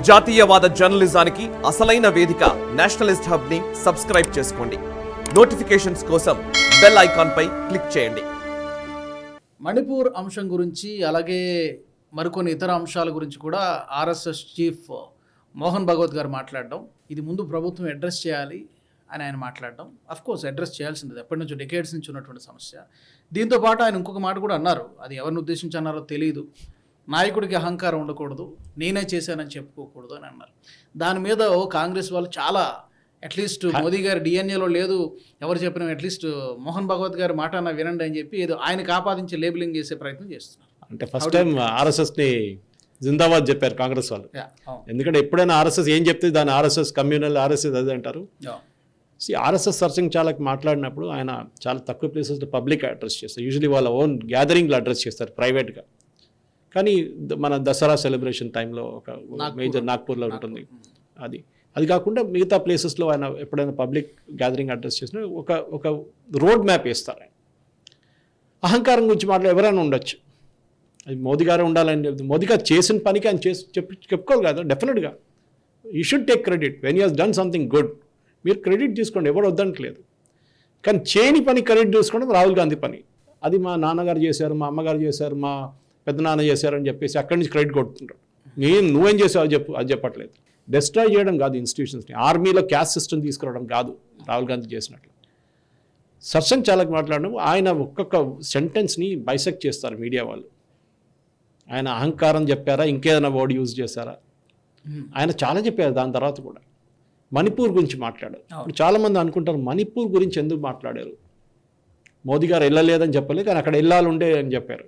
జాతీయవాద జర్నలిజానికి అసలైన వేదిక నేషనలిస్ట్ హబ్ ని సబ్స్క్రైబ్ చేసుకోండి. నోటిఫికేషన్స్ కోసం బెల్ ఐకాన్ పై క్లిక్ చేయండి. మణిపూర్ అంశం గురించి అలాగే మరికొన్ని ఇతర అంశాల గురించి కూడా ఆర్ఎస్ఎస్ చీఫ్ మోహన్ భగవత్ గారు మాట్లాడడం, ఇది ముందు ప్రభుత్వం అడ్రస్ చేయాలి అని ఆయన మాట్లాడడం. అఫ్కోర్స్ అడ్రస్ చేయాల్సింది, ఎప్పటి నుంచో డెకేడ్స్ నుంచి ఉన్నటువంటి సమస్య. దీంతో పాటు ఆయన ఇంకొక మాట కూడా అన్నారు, అది ఎవరిని ఉద్దేశించి అన్నారో తెలియదు, నాయకుడికి అహంకారం ఉండకూడదు, నేనే చేశానని చెప్పుకోకూడదు అని అన్నారు. దాని మీద కాంగ్రెస్ వాళ్ళు చాలా, అట్లీస్ట్ మోదీ గారి డిఎన్ఏలో లేదు, ఎవరు చెప్పినా అట్లీస్ట్ మోహన్ భగవత్ గారి మాట అన్న వినండి అని చెప్పి ఏదో ఆయనకు ఆపాదించి లేబులింగ్ చేసే ప్రయత్నం చేస్తున్నారు. అంటే ఫస్ట్ టైం ఆర్ఎస్ఎస్ని జిందాబాద్ చెప్పారు కాంగ్రెస్ వాళ్ళు. ఎందుకంటే ఎప్పుడైనా ఆర్ఎస్ఎస్ ఏం చెప్తే దాన్ని ఆర్ఎస్ఎస్ కమ్యూనల్, ఆర్ఎస్ఎస్ అదే అంటారు. ఆర్ఎస్ఎస్ సర్చింగ్ చాలా మాట్లాడినప్పుడు ఆయన చాలా తక్కువ ప్లేసెస్లో పబ్లిక్ అడ్రస్ చేస్తారు. యూజువలీ వాళ్ళ ఓన్ గ్యాదరింగ్లో అడ్రస్ చేస్తారు ప్రైవేట్గా. కానీ మన దసరా సెలబ్రేషన్ టైంలో ఒక మేజర్ నాగ్పూర్లో ఉంటుంది, అది కాకుండా మిగతా ప్లేసెస్లో ఆయన ఎప్పుడైనా పబ్లిక్ గ్యాదరింగ్ అడ్రస్ చేసినా ఒక రోడ్ మ్యాప్ వేస్తారు. ఆయన అహంకారం గురించి ఎవరైనా ఉండొచ్చు, అది మోదీ గారు ఉండాలని చెప్తుంది. మోదీ గారు చేసిన పనికి ఆయన చెప్పుకోవాలి కదా, డెఫినెట్గా you should take credit when you has done something good. మీరు క్రెడిట్ తీసుకోండి, ఎవరు వద్దనట్లేదు. కానీ చేయని పని క్రెడిట్ తీసుకోవడం రాహుల్ గాంధీ పని. అది మా నాన్నగారు చేశారు, మా అమ్మగారు చేశారు, మా పెద్దనాన్న చేశారు అని చెప్పేసి అక్కడి నుంచి క్రెడిట్ కొడుతుంటారు. నువ్వేం చేసావు అది చెప్పట్లేదు. డిస్ట్రాయ్ చేయడం కాదు ఇన్స్టిట్యూషన్స్ని, ఆర్మీలో క్యాస్ట్ సిస్టమ్ తీసుకురావడం కాదు రాహుల్ గాంధీ చేసినట్లు. సర్సంగ్ చాలక్ మాట్లాడడం, ఆయన ఒక్కొక్క సెంటెన్స్ని బైసెక్ట్ చేస్తారు మీడియా వాళ్ళు. ఆయన అహంకారం చెప్పారా, ఇంకేదైనా వర్డ్ యూజ్ చేశారా, ఆయన చాలా చెప్పారు. దాని తర్వాత కూడా మణిపూర్ గురించి మాట్లాడారు. ఇప్పుడు చాలామంది అనుకుంటారు మణిపూర్ గురించి ఎందుకు మాట్లాడారు, మోదీ గారు వెళ్ళలేదని చెప్పలేదు, కానీ అక్కడ వెళ్ళాలుండే అని చెప్పారు.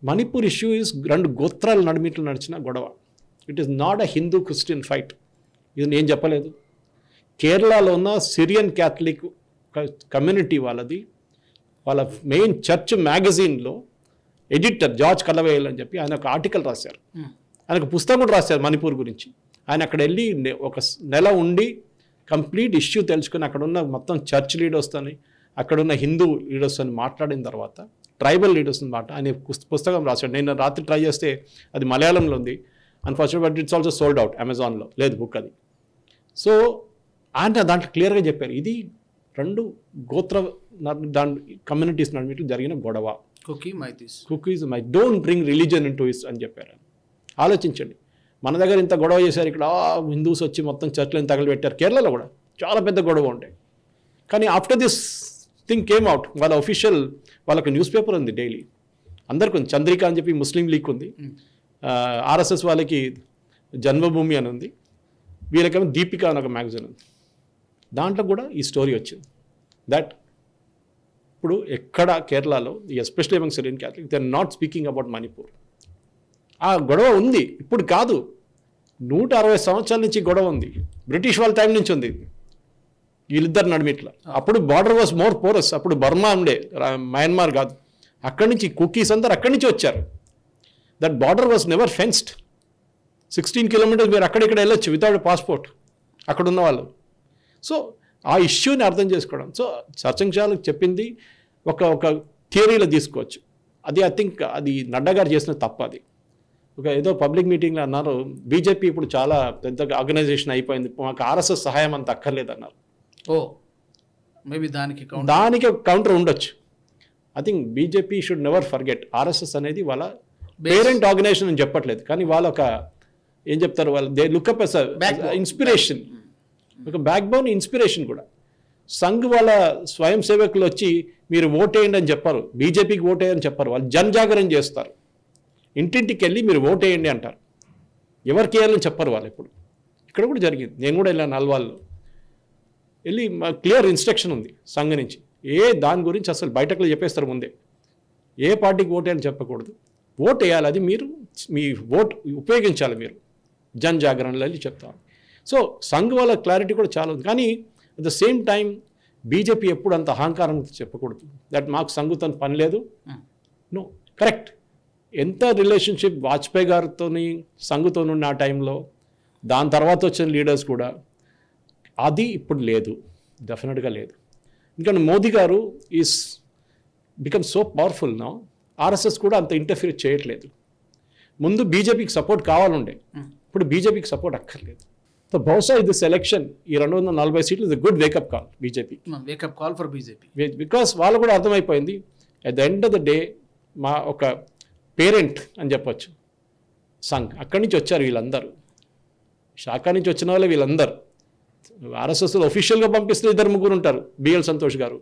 మణిపూర్ ఇష్యూ ఈజ్ రెండు గోత్రాల నడిమిట్లు నడిచిన గొడవ. It is not a Hindu Christian fight. ఇది నేను చెప్పలేదు. కేరళలో ఉన్న సిరియన్ క్యాథలిక్ కమ్యూనిటీ వాళ్ళది, వాళ్ళ మెయిన్ చర్చ్ మ్యాగజైన్లో ఎడిటర్ జార్జ్ కలవేల్ అని చెప్పి ఆయన ఒక ఆర్టికల్ రాశారు. ఆయన ఒక పుస్తకం కూడా రాశారు మణిపూర్ గురించి. ఆయన అక్కడ వెళ్ళి ఒక నెల ఉండి కంప్లీట్ ఇష్యూ తెలుసుకొని అక్కడ ఉన్న మొత్తం చర్చ్ లీడర్స్తోని, అక్కడున్న హిందూ లీడర్స్తోని మాట్లాడిన తర్వాత, ట్రైబల్ లీడర్స్ మాట ఆయన పుస్తకం రాశాడు. నేను రాత్రి ట్రై చేస్తే అది మలయాళంలో ఉంది, unfortunate, but it's also sold out, అమెజాన్లో లేదు బుక్ అది. సో ఆయన దాంట్లో క్లియర్గా చెప్పారు, ఇది రెండు గోత్ర కమ్యూనిటీస్ నడిమిట్లు జరిగిన గొడవ. Cookies my don't bring religion in to is అని చెప్పారు. ఆలోచించండి, మన దగ్గర ఇంత గొడవ చేశారు, ఇక్కడ హిందూస్ వచ్చి మొత్తం చర్చలను తగలబెట్టారు. కేరళలో కూడా చాలా పెద్ద గొడవ ఉంటాయి. కానీ after this thing came out, వాళ్ళ ఒఫీషియల్ వాళ్ళకి న్యూస్ పేపర్ ఉంది డైలీ, అందరికీ ఉంది. చంద్రిక అని చెప్పి ముస్లిం లీగ్ ఉంది, ఆర్ఎస్ఎస్ వాళ్ళకి జన్మభూమి అని ఉంది, వీళ్ళకేమో దీపిక అని ఒక మ్యాగజైన్ ఉంది. దాంట్లో కూడా ఈ స్టోరీ వచ్చింది దట్ ఇప్పుడు ఎక్కడ కేరళలో especially among Syrian Catholic they are not speaking about Manipur. ఆ గొడవ ఉంది, ఇప్పుడు కాదు, 160 సంవత్సరాల నుంచి గొడవ ఉంది. బ్రిటిష్ వాళ్ళ టైం నుంచి ఉంది వీళ్ళిద్దరు నడిమిట్ల. అప్పుడు బార్డర్ వాజ్ మోర్ పోరస్, అప్పుడు బర్మా ఉండే, మయన్మార్ కాదు. అక్కడి నుంచి కుకీస్ అందరు అక్కడి నుంచి వచ్చారు. That border was never fenced. 16 kilometres మీరు అక్కడిక్కడ వెళ్ళొచ్చు వితౌట్ పాస్పోర్ట్ అక్కడ ఉన్న వాళ్ళు. సో ఆ ఇష్యూని అర్థం చేసుకోవడం. సో సర్సంగ్ చాలక్ చెప్పింది ఒక థియరీలో తీసుకోవచ్చు. అది ఐ థింక్ అది నడ్డా గారు చేసిన తప్పు. అది ఒక ఏదో పబ్లిక్ మీటింగ్లో అన్నారు, బీజేపీ ఇప్పుడు చాలా పెద్ద ఆర్గనైజేషన్ అయిపోయింది, మాకు ఆర్ఎస్ఎస్ సహాయం అంత అక్కర్లేదన్నారు. మేబీ దానికి కౌంటర్ ఉండొచ్చు. I think BJP should never forget, RSS అనేది వాళ్ళ పేరెంట్ ఆర్గనైజేషన్ అని చెప్పట్లేదు, కానీ వాళ్ళ ఒక ఏం చెప్తారు, వాళ్ళు దే లుక్అప్ ఎస్ ఇన్స్పిరేషన్, ఒక బ్యాక్ బోన్ ఇన్స్పిరేషన్ కూడా. సంఘ్ వాళ్ళ స్వయం సేవకులు వచ్చి మీరు ఓటేయండి అని చెప్పారు, బీజేపీకి ఓటేయని చెప్పారు, వాళ్ళు జన్ జాగరణ చేస్తారు. ఇంటింటికి వెళ్ళి మీరు ఓటేయండి అంటారు, ఎవరికి వేయాలని చెప్పారు వాళ్ళు. ఇప్పుడు ఇక్కడ కూడా జరిగింది, నేను కూడా వెళ్ళాను అల్వాల్లో వెళ్ళి, క్లియర్ ఇన్స్ట్రక్షన్ ఉంది సంఘ నుంచి, దాని గురించి అసలు బయటకు చెప్పేస్తారు ముందే, ఏ పార్టీకి ఓటేయాలని చెప్పకూడదు, ఓట్ వేయాలి, అది మీరు మీ ఓట్ ఉపయోగించాలి, మీరు జన్ జాగరణలో వెళ్ళి చెప్తాం. సో సంఘ్ వాళ్ళ క్లారిటీ కూడా చాలా ఉంది. కానీ at the same time BJP ఎప్పుడు అంత అహంకారం చెప్పకూడదు, దట్ మాకు సంఘుతో పని లేదు. No, correct. ఎంత రిలేషన్షిప్ వాజ్పేయి గారితో సంఘుతో ఉన్న ఆ టైంలో, దాని తర్వాత వచ్చిన లీడర్స్ కూడా, అది ఇప్పుడు లేదు, డెఫినెట్గా లేదు. ఎందుకంటే మోదీ గారు is become so powerful now, RSS కూడా అంత ఇంటర్ఫియర్ చేయట్లేదు. ముందు బీజేపీకి సపోర్ట్ కావాలండే, ఇప్పుడు బీజేపీకి సపోర్ట్ అక్కర్లేదు. సో బహుశా ఇది సెలక్షన్ ఈ 240 సీట్లు is good wake up call BJP, wake up call for BJP. Because వాళ్ళు కూడా అర్థమైపోయింది at the end of the day మా ఒక పేరెంట్ అని చెప్పొచ్చు సంఘ్, అక్కడి నుంచి వచ్చారు వీళ్ళందరూ, శాఖ నుంచి వచ్చిన వాళ్ళే వీళ్ళందరూ. ఆర్ఎస్ఎస్లో ఒఫీషియల్గా పంపిస్తే 2-3 ఉంటారు, బిఎల్ సంతోష్ గారు,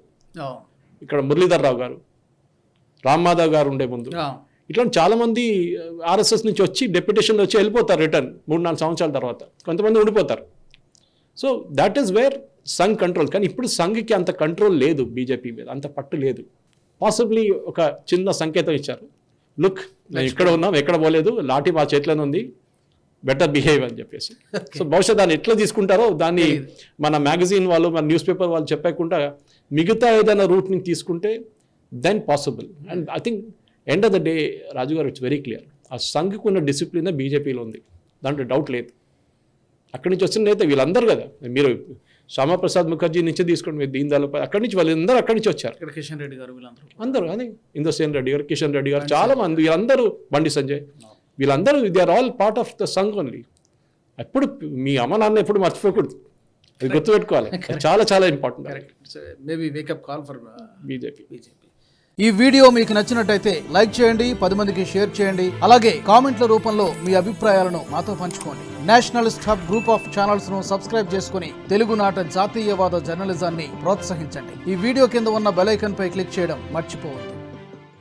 ఇక్కడ మురళీధర్ రావు గారు, రామ్ మాధవ్ గారు ఉండే ముందు, ఇట్లాంటి చాలామంది ఆర్ఎస్ఎస్ నుంచి వచ్చి డెప్యుటేషన్లో వచ్చి వెళ్ళిపోతారు రిటర్న్ 3-4 సంవత్సరాల తర్వాత, కొంతమంది ఉండిపోతారు. So that is where Sangh control. కానీ ఇప్పుడు సంఘ్కి అంత కంట్రోల్ లేదు బీజేపీ మీద, అంత పట్టు లేదు. పాసిబ్లీ ఒక చిన్న సంకేతం ఇచ్చారు, లుక్ నేను ఇక్కడ ఉన్నాం, ఎక్కడ పోలేదు, లాఠీ మా చేతిలోనే ఉంది, బెటర్ బిహేవ్ అని చెప్పేసి. సో బహుశా దాన్ని ఎట్లా తీసుకుంటారో దాన్ని మన మ్యాగజైన్ వాళ్ళు, మన న్యూస్ పేపర్ వాళ్ళు చెప్పకుండా మిగతా ఏదైనా రూట్ని తీసుకుంటే then possible. And I think end of the day Raju గారు ఇట్స్ వెరీ క్లియర్, ఆ సంఘకు ఉన్న డిసిప్లిన్ బీజేపీలో ఉంది, దాంట్లో డౌట్ లేదు. అక్కడి నుంచి వచ్చిన నేత వీళ్ళందరూ కదా, మీరు శ్యామాప్రసాద్ ముఖర్జీ నుంచి తీసుకోండి, మీరు దీన్ దయాళ్ అక్కడి నుంచి వాళ్ళందరూ అక్కడి నుంచి వచ్చారు, కిషన్ రెడ్డి గారు, వీళ్ళందరూ అందరూ అని ఇంద్రసేన్ రెడ్డి గారు, కిషన్ రెడ్డి గారు, చాలా మంది వీళ్ళందరూ, బండి సంజయ్, వీళ్ళందరూ they are all part of the Sangh only. ఎప్పుడు మీ అమ్మ నాన్న ఎప్పుడు మర్చిపోకూడదు, అది గుర్తుపెట్టుకోవాలి, చాలా చాలా important. Maybe wake up call for BJP. ఈ వీడియో మీకు నచ్చినట్టయితే లైక్ చేయండి, 10 మందికి షేర్ చేయండి, అలాగే కామెంట్ల రూపంలో మీ అభిప్రాయాలను మాతో పంచుకోండి. Nationalist hub group of channels ను సబ్స్క్రైబ్ చేసుకుని తెలుగునాట జాతీయవాద జర్నలిజాన్ని ప్రోత్సహించండి. ఈ వీడియో కింద ఉన్న బెల్ ఐకాన్ పై క్లిక్ చేయడం మర్చిపోవద్దు.